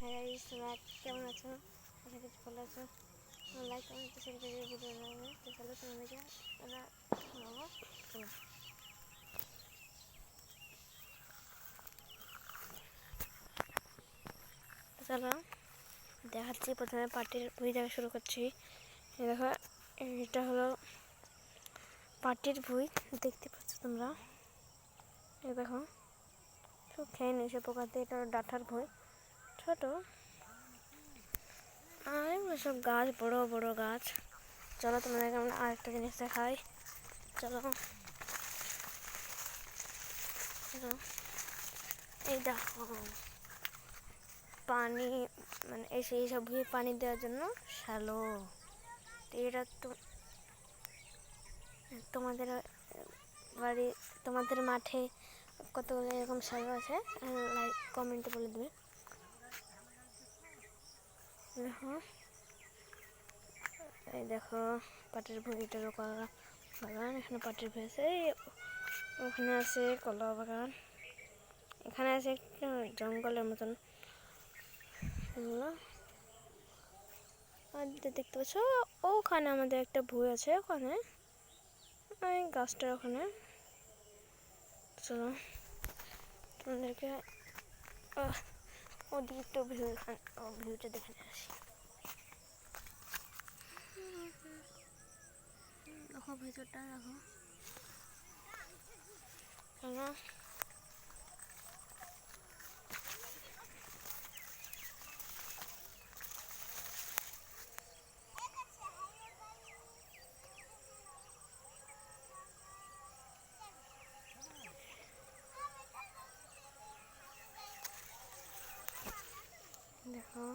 Hi guys, তোমরা কেমন আছো? আশা করছি ভালো আছো। লাইক কমেন্ট শেয়ার করে ভিডিও দেবে। তো চলো তোমাদেরকে ওরা শোনাবো। চলো দেখাচ্ছি। প্রথমে পাটির বই দেখা শুরু করছি। দেখো, এটা হলো পাটির বই, দেখতে পাচ্ছ তোমরা। এই দেখো, সব খেয়ে নিয়েছে পোকাতে। এটা ডাঁটার বই, ছোট। আর এগুলো সব গাছ, বড় বড় গাছ। চলো তোমাদেরকে আমরা আরেকটা জিনিস দেখাই। চলো এই দেখো, পানি মানে এসে এইসব ভুঁয়ে পানি দেওয়ার জন্য শ্যালো। এটা তো তোমাদের বাড়ি, তোমাদের মাঠে কতগুলো এরকম শ্যালো আছে, লাইক কমেন্টে বলে দেবে। দেখো, এই দেখো পাটের ভুঁইটারও কলা বাগান। এখানে পাটের ভুঁই আছে, ওখানে আছে কলা বাগান, এখানে আছে একটা জঙ্গলের মতন। আর দেখতে পাচ্ছ ওখানে আমাদের একটা ভুঁই আছে, ওখানে ওই গাছটার ওখানে। চলো তোমাদেরকে ওদিকে একটু ভিউটা দেখে নিয়ে আসি। দেখো ভিতরটা, দেখো। চলো দেখো,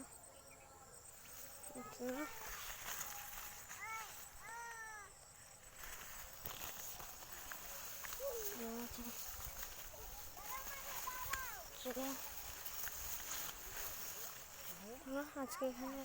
আজকে এখানে